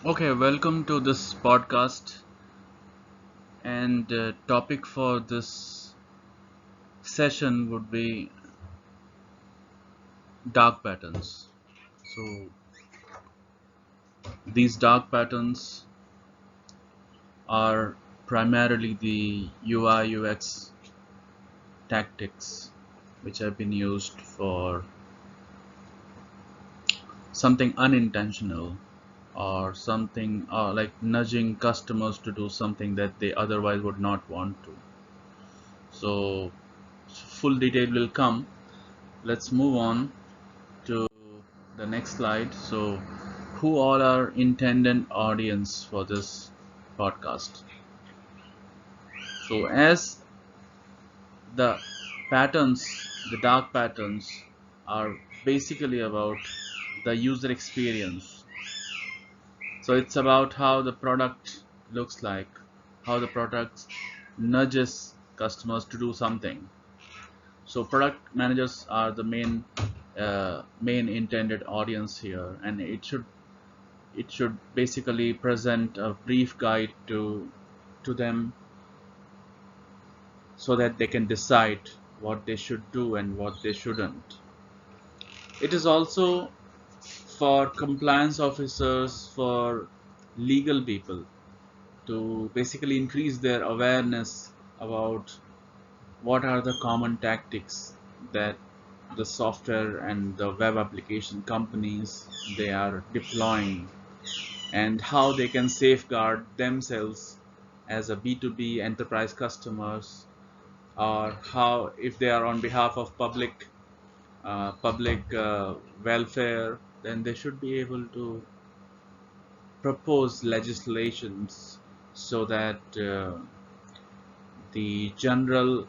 Okay, welcome to this podcast. And topic for this session would be dark patterns. So these dark patterns are primarily the UI UX tactics which have been used for something unintentional or something like nudging customers to do something that they otherwise would not want to. So full detail will come. Let's move on to the next slide. So, who all are intended audience for this podcast? So, as the patterns, the dark patterns, are basically about the user experience. So, it's about how the product looks like, how the product nudges customers to do something. So, product managers are the main intended audience here, and it should basically present a brief guide to them so that they can decide what they should do and what they shouldn't. It is also for compliance officers, for legal people to basically increase their awareness about what are the common tactics that the software and the web application companies they are deploying, and how they can safeguard themselves as a B2B enterprise customers, or how if they are on behalf of public welfare, then they should be able to propose legislations so that the general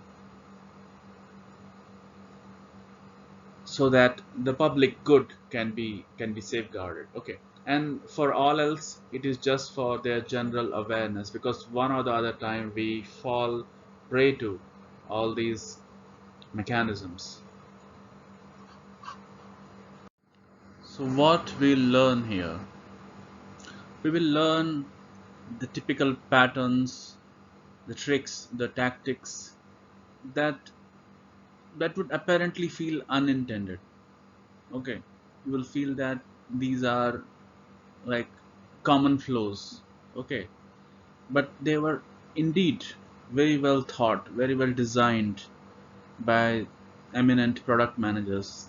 so that the public good can be safeguarded. Okay, and for all else it is just for their general awareness, because one or the other time we fall prey to all these mechanisms. So what we learn here, we will learn the typical patterns, the tricks, the tactics that would apparently feel unintended. Okay, you will feel that these are like common flows. Okay, but they were indeed very well thought, very well designed by eminent product managers,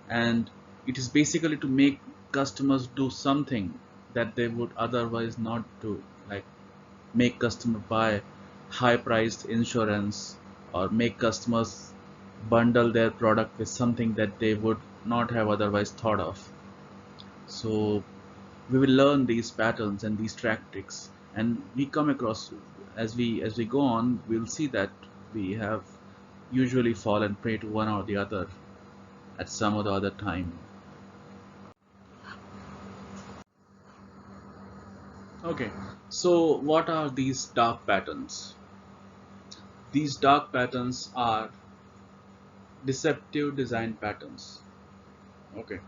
and it is basically to make customers do something that they would otherwise not do, like make customer buy high priced insurance, or make customers bundle their product with something that they would not have otherwise thought of. So we will learn these patterns and these tactics, and we come across, as we go on, we'll see that we have usually fallen prey to one or the other at some or the other time. Okay, so what are these dark patterns? These dark patterns are deceptive design patterns. Okay,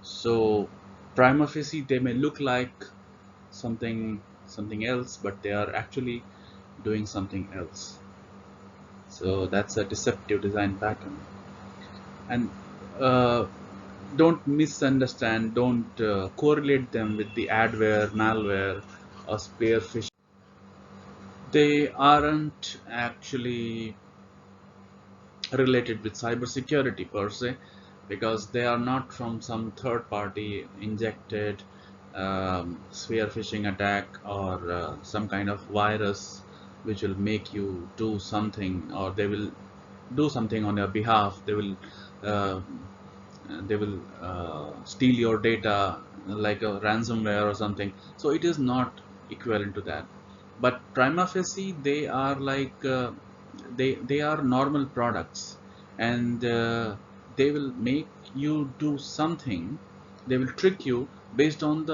so prima facie they may look like something else, but they are actually doing something else. So that's a deceptive design pattern. And uh, don't misunderstand, don't correlate them with the adware, malware, or spear phishing. They aren't actually related with cybersecurity per se, because they are not from some third party injected spear phishing attack, or some kind of virus which will make you do something, or they will do something on your behalf. Uh, they will steal your data like a ransomware or something. So it is not equivalent to that. But prima facie they are like they are normal products, and they will make you do something. They will trick you based on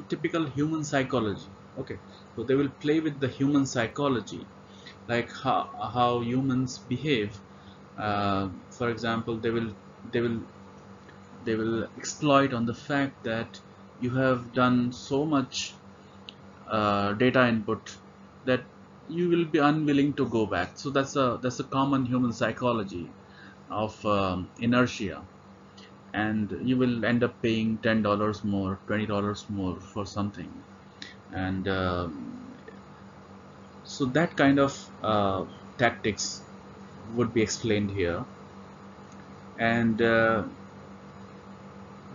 typical human psychology. Okay, so they will play with the human psychology, like how humans behave. For example, they will exploit on the fact that you have done so much data input that you will be unwilling to go back. So that's a common human psychology of inertia, and you will end up paying $10 more, $20 more for something, and so that kind of tactics would be explained here, and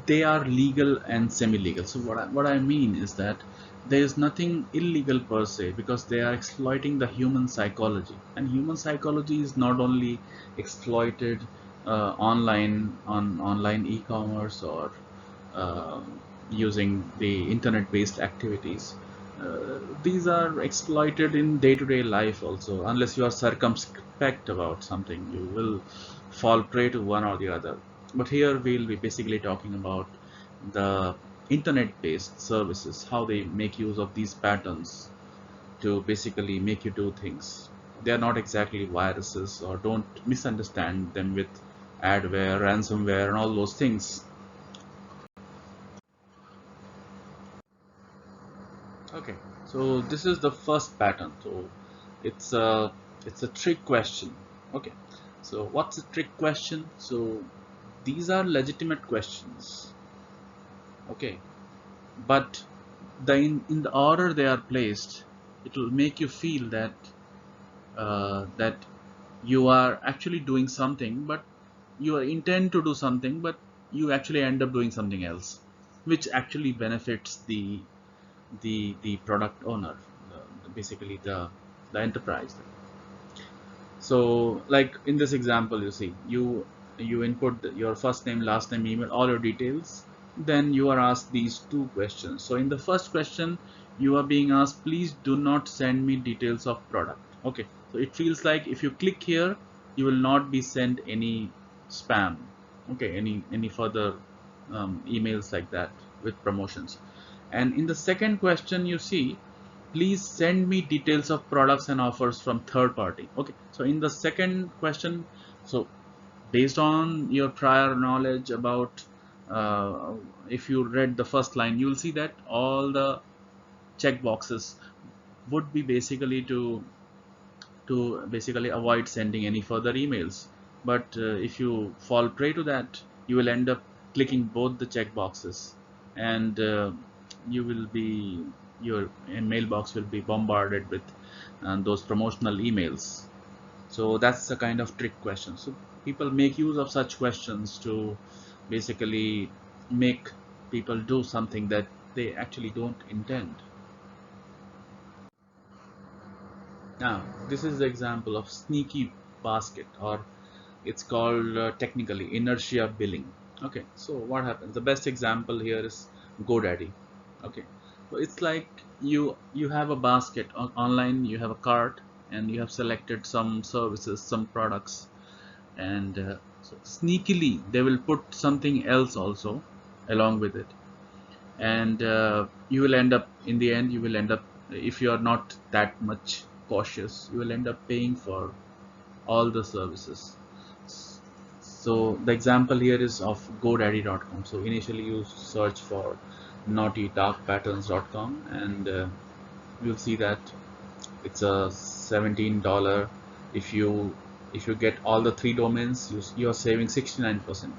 they are legal and semi-legal. So what I mean is that there is nothing illegal per se, because they are exploiting the human psychology, and human psychology is not only exploited online on online e-commerce or uh, using the internet-based activities. These are exploited in day-to-day life also. Unless you are circumspect about something, you will fall prey to one or the other. But here we'll be basically talking about the internet-based services, how they make use of these patterns to basically make you do things. They are not exactly viruses, or don't misunderstand them with adware, ransomware, and all those things. Okay, so this is the first pattern. So it's a it's a trick question. Okay, so what's a trick question? So these are legitimate questions. Okay, but in the order they are placed, it will make you feel that you are actually doing something, but you intend to do something, but you actually end up doing something else, which actually benefits the product owner, basically the enterprise. So like in this example, you see, you input your first name, last name, email, all your details, then you are asked these two questions. So in the first question, you are being asked, please do not send me details of product. Okay, so it feels like if you click here, you will not be sent any spam, okay, any further emails like that with promotions. And in the second question, you see, please send me details of products and offers from third party. Okay, so in the second question, so based on your prior knowledge about, uh, if you read the first line, you will see that all the check boxes would be basically to basically avoid sending any further emails. But if you fall prey to that, you will end up clicking both the check boxes, and you will be your mailbox will be bombarded with those promotional emails. So that's a kind of trick question. So people make use of such questions to basically make people do something that they actually don't intend. Now, this is the example of sneaky basket, or it's called technically inertia billing. Okay, so what happens? The best example here is GoDaddy. Okay, so it's like you have a basket online, you have a cart, and you have selected some services, some products, and so sneakily they will put something else also along with it, and you will end up, in the end you will end up, if you are not that much cautious, you will end up paying for all the services. So the example here is of GoDaddy.com. So initially you search for naughtydarkpatterns.com, and you'll see that it's a $17. If you get all the three domains, you're saving 69%.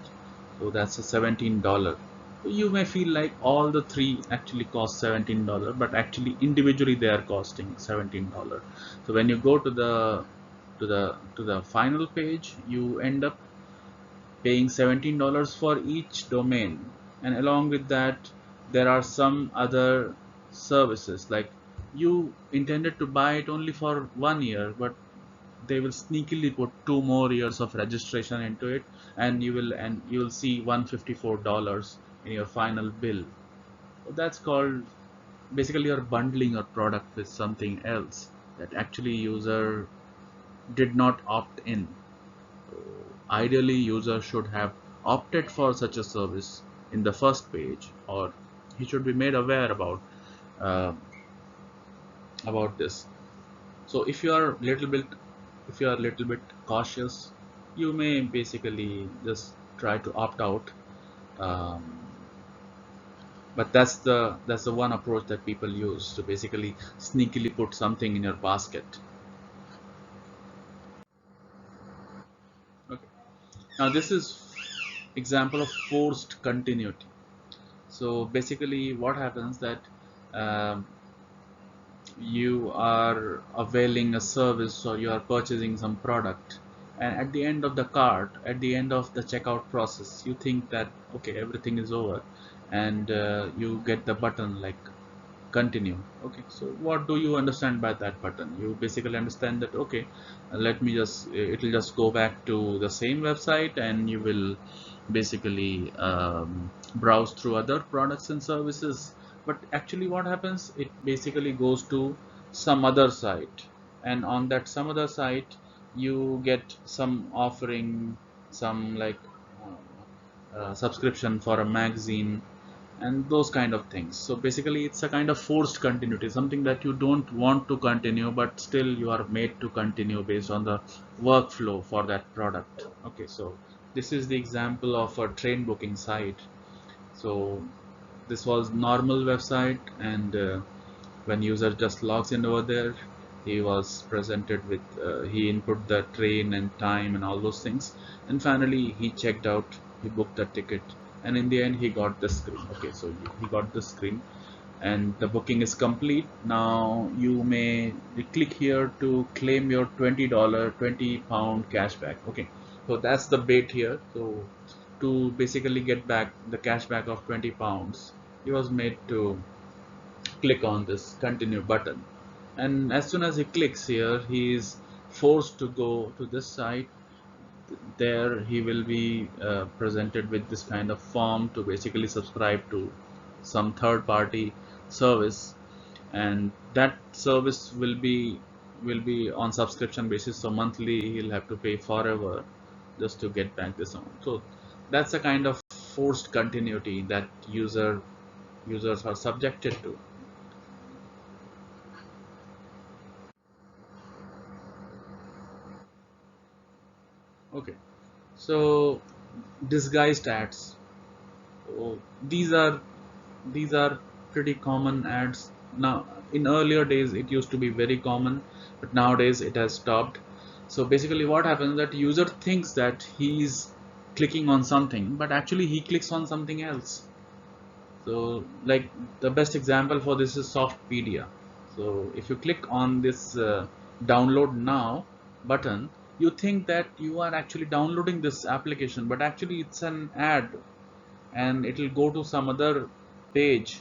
So that's a $17. You may feel like all the three actually cost $17, but actually individually they are costing $17. So when you go to the final page, you end up paying $17 for each domain, and along with that there are some other services, like you intended to buy it only for 1 year, but they will sneakily put 2 more years of registration into it, and you will see $154 in your final bill. So that's called, basically you're bundling your product with something else that actually user did not opt in. Ideally, user should have opted for such a service in the first page, or he should be made aware uh, about this. So if you are little bit cautious, you may basically just try to opt out, um, But that's the one approach that people use to basically sneakily put something in your basket. Okay. Now this is example of forced continuity. So basically, what happens that um, you are availing a service or you are purchasing some product, and at the end of the cart, at the end of the checkout process, you think that okay, everything is over, and you get the button like continue. Okay, so what do you understand by that button? You basically understand that okay, let me just it'll just go back to the same website, and you will basically browse through other products and services. But actually what happens, it basically goes to some other site, and on that some other site you get some offering, some like subscription for a magazine and those kind of things. So basically it's a kind of forced continuity, something that you don't want to continue but still you are made to continue based on the workflow for that product. Okay, so this is the example of a train booking site. So this was normal website, and when user just logs in over there, he was presented with he input the train and time and all those things, and finally he checked out, he booked the ticket, and in the end he got the screen. Okay, so he got the screen and the booking is complete. Now you may click here to claim your $20 £20 cashback. Okay, so that's the bait here. So to basically get back the cashback of £20, he was made to click on this continue button, and as soon as he clicks here, he is forced to go to this site. There he will be presented with this kind of form to basically subscribe to some third party service, and that service will be on subscription basis, so monthly he'll have to pay forever just to get back this amount. So that's a kind of forced continuity that users are subjected to. Okay, so disguised ads. Oh, these are pretty common ads now. In earlier days, it used to be very common, but nowadays it has stopped. So basically, what happens that user thinks that he's clicking on something, but actually he clicks on something else. So like the best example for this is Softpedia. So if you click on this download now button, you think that you are actually downloading this application, but actually it's an ad, and it will go to some other page,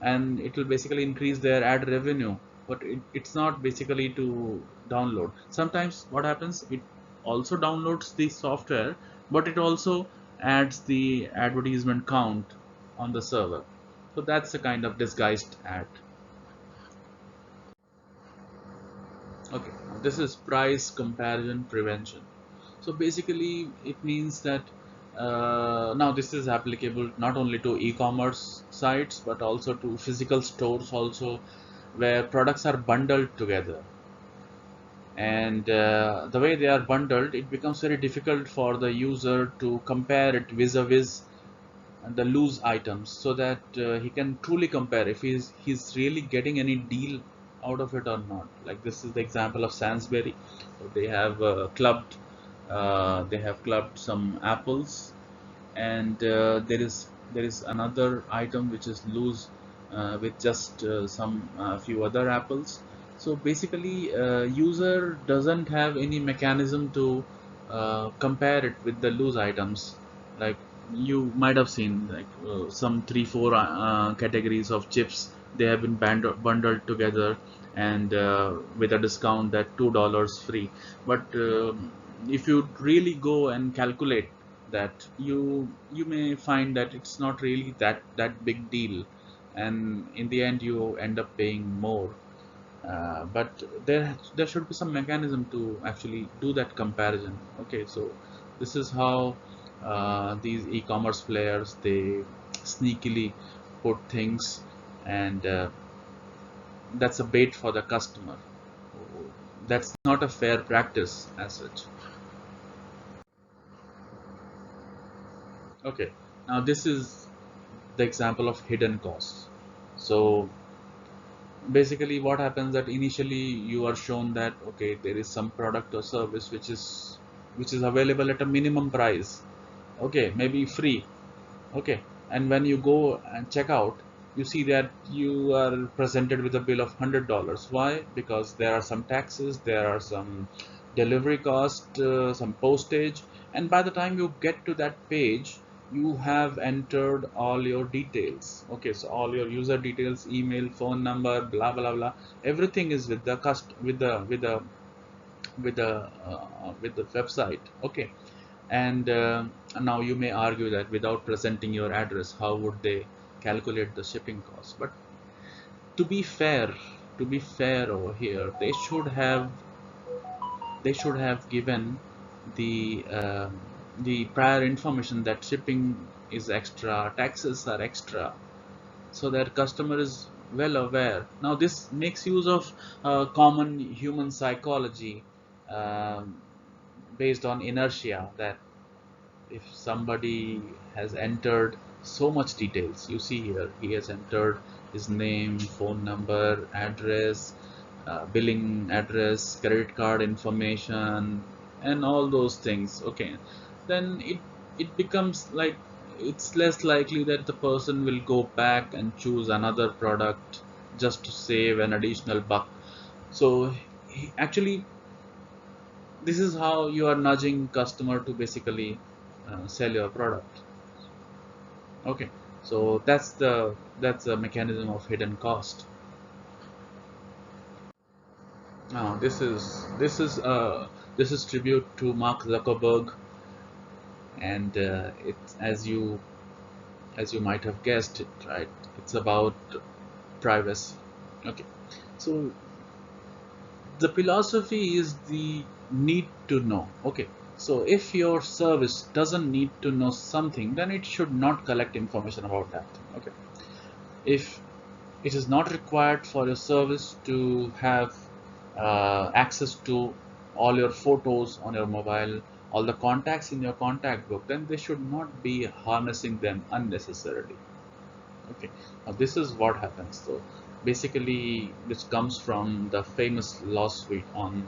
and it will basically increase their ad revenue, but it's not basically to download. Sometimes what happens, it also downloads the software, but it also adds the advertisement count on the server. So that's a kind of disguised ad. Okay, now this is price comparison prevention. So basically, it means that now this is applicable not only to e-commerce sites but also to physical stores also, where products are bundled together. And the way they are bundled, it becomes very difficult for the user to compare it vis-a-vis the loose items, so that he can truly compare if he's really getting any deal out of it or not. Like this is the example of Sainsbury. So they have clubbed some apples, and there is another item which is loose with just some few other apples. So basically, user doesn't have any mechanism to compare it with the loose items. Like you might have seen, like some 3 4 categories of chips, they have been bundled together, and with a discount that $2 free. But if you really go and calculate that, you may find that it's not really that big deal, and in the end you end up paying more. But there should be some mechanism to actually do that comparison. Okay, so this is how these e-commerce players, they sneakily put things, and that's a bait for the customer. That's not a fair practice as such. Okay, now the example of hidden costs. So basically what happens that initially you are shown that okay, there is some product or service which is available at a minimum price, okay, maybe free, okay, and when you go and check out, you see that you are presented with a bill of $100. Why? Because there are some taxes, there are some delivery cost, some postage, and by the time you get to that page, you have entered all your details. Okay, so all your user details, email, phone number, blah blah blah, everything is with the with the website. Okay, and now you may argue that without presenting your address, how would they calculate the shipping cost? But to be fair, over here, they should have given the prior information that shipping is extra, taxes are extra, so that customer is well aware. Now this makes use of common human psychology, um, based on inertia, that if somebody has entered so much details, you see here he has entered his name, phone number, address, billing address, credit card information, and all those things, okay, then it becomes like it's less likely that the person will go back and choose another product just to save an additional buck. So actually, this is how you are nudging customer to basically sell your product. Okay, so that's the mechanism of hidden cost. Now this is tribute to Mark Zuckerberg, and it's as you might have guessed it, right? It's about privacy. Okay, so the philosophy is the need to know. Okay, so if your service doesn't need to know something, then it should not collect information about that. Okay, if it is not required for your service to have access to all your photos on your mobile, all the contacts in your contact book, then they should not be harnessing them unnecessarily. Okay, now this is what happens. So basically, this comes from the famous lawsuit on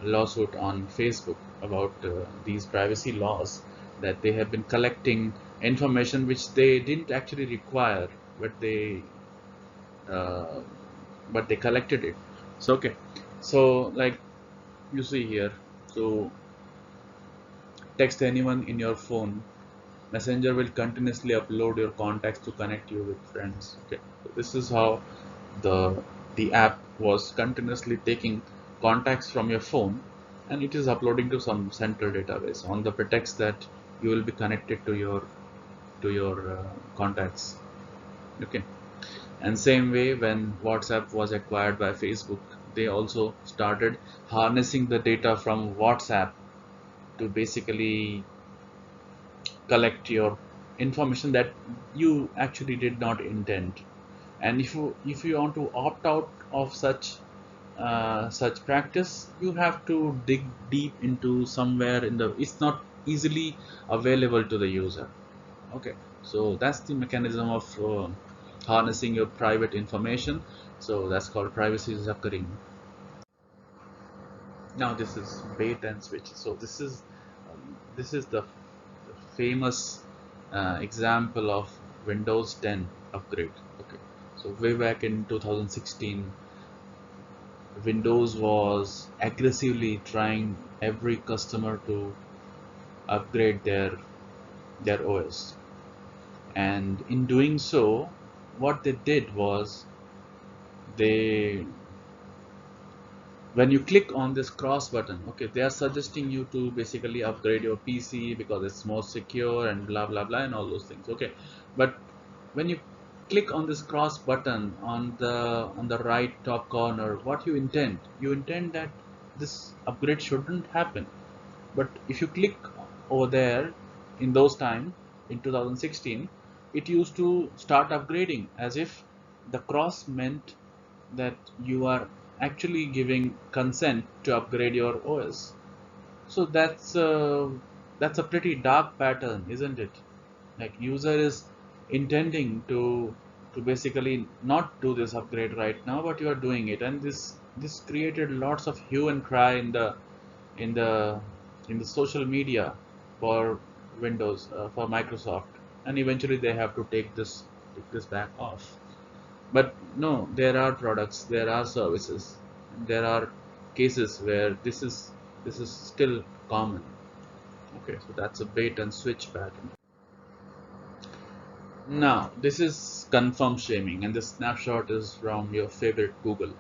Facebook about these privacy laws, that they have been collecting information which they didn't actually require, but uh, they collected it. So okay, so like you see here, so text anyone in your phone. Messenger will continuously upload your contacts to connect you with friends. Okay, so this is how the the app was continuously taking contacts from your phone, and it is uploading to some central database on the pretext that you will be connected to your contacts. Okay, and same way, when WhatsApp was acquired by Facebook, they also started harnessing the data from WhatsApp to basically collect your information that you actually did not intend. And if you want to opt out of such practice, you have to dig deep into somewhere in the, it's not easily available to the user. Okay, so that's the mechanism of harnessing your private information. So that's called privacy occurring. Now this is bait and switch. So this is the famous example of Windows 10 upgrade. Okay, so way back in 2016, Windows was aggressively trying every customer to upgrade their OS, and in doing so, what they did was they when you click on this cross button, okay, they are suggesting you to basically upgrade your PC because it's more secure and blah blah blah and all those things. Okay, but when you click on this cross button on the right top corner, what you intend that this upgrade shouldn't happen. But if you click over there, in those time, in 2016, it used to start upgrading as if the cross meant that you are actually giving consent to upgrade your OS. So that's a pretty dark pattern, isn't it? Like user is intending to basically not do this upgrade right now, but you are doing it, and this created lots of hue and cry in the in the social media for Windows, for Microsoft, and eventually they have to take this back off. But no, there are products, there are services, there are cases where this is still common. Okay, so that's a bait and switch pattern. Now, this is confirm shaming, and the snapshot is from your favorite Google.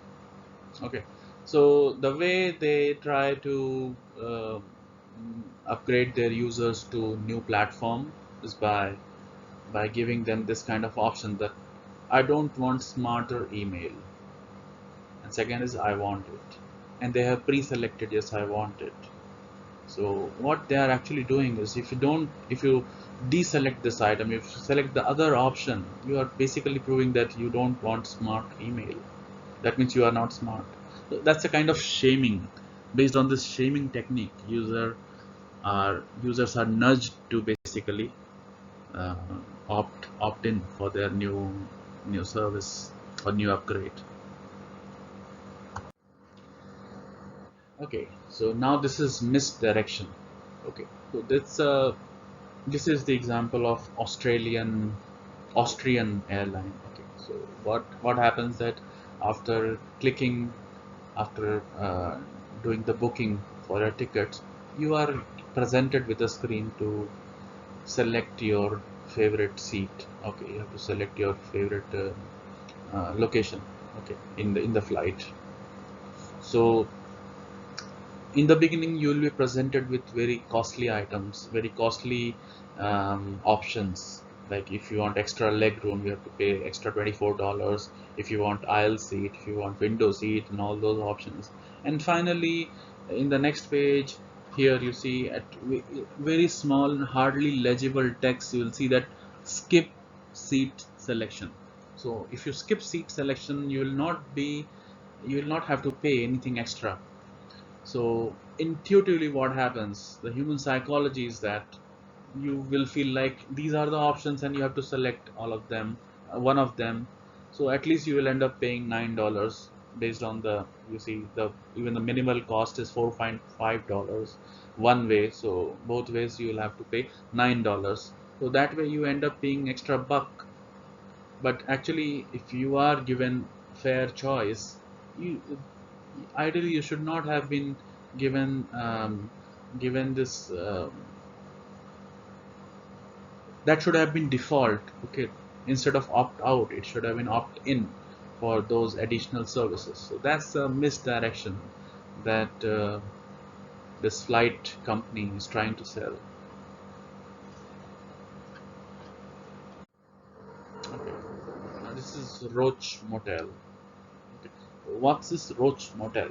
Okay, so the way they try to upgrade their users to new platform is by giving them this kind of option that I don't want smarter email, and second is I want it, and they have pre-selected yes I want it. So what they are actually doing is if you deselect this item, if you select the other option, you are basically proving that you don't want smart email. That means you are not smart. So that's a kind of shaming. Based on this shaming technique, users are nudged to basically uh, opt in for their new service or new upgrade. Okay, so now this is misdirection. Okay, so this is the example of Austrian airline. Okay, so what happens that after clicking, after doing the booking for a ticket, you are presented with a screen to select your favorite seat. Okay, you have to select your favorite location. Okay, in the flight. So in the beginning you will be presented with very costly items, very costly options. Like if you want extra leg room, you have to pay extra $24. If you want aisle seat, if you want window seat, and all those options. And finally, in the next page, here you see at very small, hardly legible text, you will see that skip seat selection. So if you skip seat selection, you will not have to pay anything extra. So intuitively what happens, the human psychology is that you will feel like these are the options and you have to select all of them, one of them. So at least you will end up paying $9 based on the, you see, the even the minimal cost is $4.5 one way. So both ways you will have to pay $9. So that way you end up paying extra buck. But actually, if you are given fair choice, you ideally you should not have been given given this that should have been default. Okay, instead of opt out, it should have been opt in for those additional services. So that's a misdirection that this flight company is trying to sell. Okay, now this is Roach Motel. Okay. What's this Roach Motel?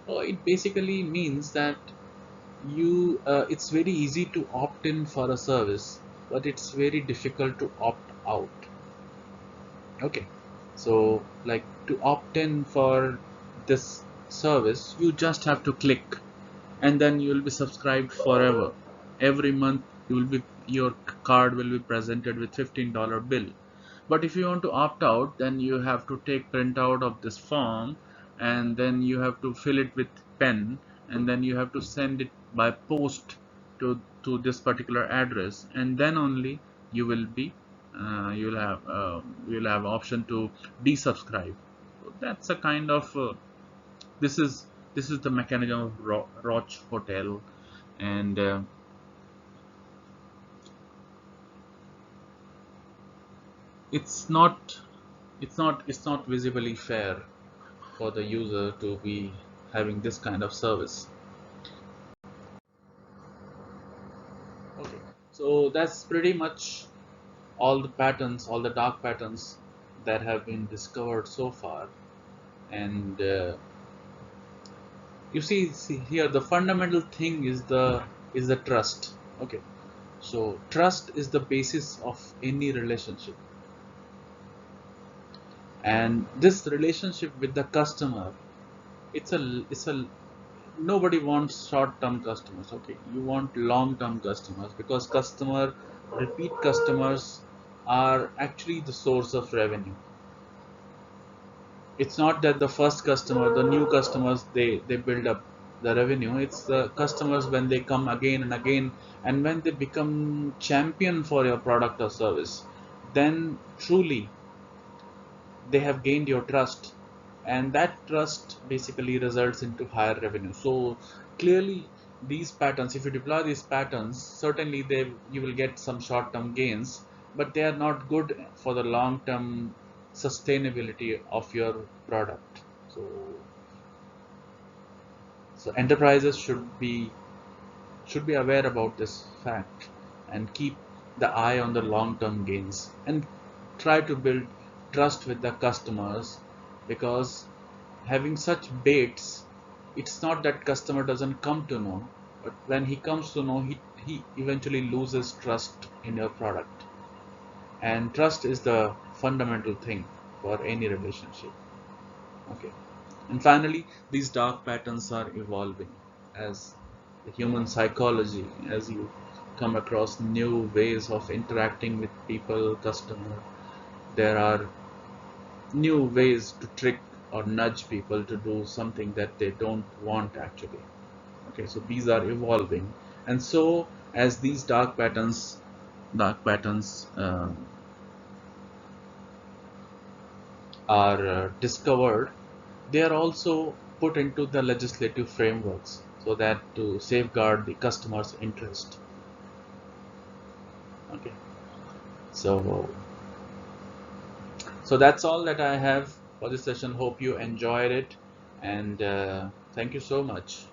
It basically means that it's very easy to opt in for a service, but it's very difficult to opt out. Okay, so like to opt in for this service, you just have to click, and then you will be subscribed forever. Every month you will be your card will be presented with $15 bill. But if you want to opt out, then you have to take printout of this form, and then you have to fill it with pen, and then you have to send it by post to this particular address, and then only you will be you'll have option to desubscribe. So that's a kind of this is this is the mechanism of Roch Hotel, and it's not it's not visibly fair for the user to be having this kind of service. Okay, so that's pretty much all the patterns, all the dark patterns that have been discovered so far. And you see here the fundamental thing is the trust. Okay, so trust is the basis of any relationship, and this relationship with the customer, it's a nobody wants short-term customers. Okay, you want long-term customers, because repeat customers are actually the source of revenue. It's not that the first customer, the new customers, they build up the revenue. It's the customers when they come again and again, and when they become champion for your product or service, then truly they have gained your trust, and that trust basically results into higher revenue. So clearly, these patterns, if you deploy these patterns, certainly they you will get some short-term gains, but they are not good for the long-term sustainability of your product. So enterprises should be aware about this fact and keep the eye on the long-term gains and try to build trust with the customers, because having such baits, it's not that customer doesn't come to know, but when he comes to know, he eventually loses trust in your product, and trust is the fundamental thing for any relationship. Okay. And finally, these dark patterns are evolving as the human psychology, as you come across new ways of interacting with people, customer. There are new ways to trick or nudge people to do something that they don't want actually. Okay, so these are evolving, and so as these dark patterns are discovered, they are also put into the legislative frameworks so that to safeguard the customer's interest. Okay, so that's all that I have for this session. Hope you enjoyed it, and thank you so much.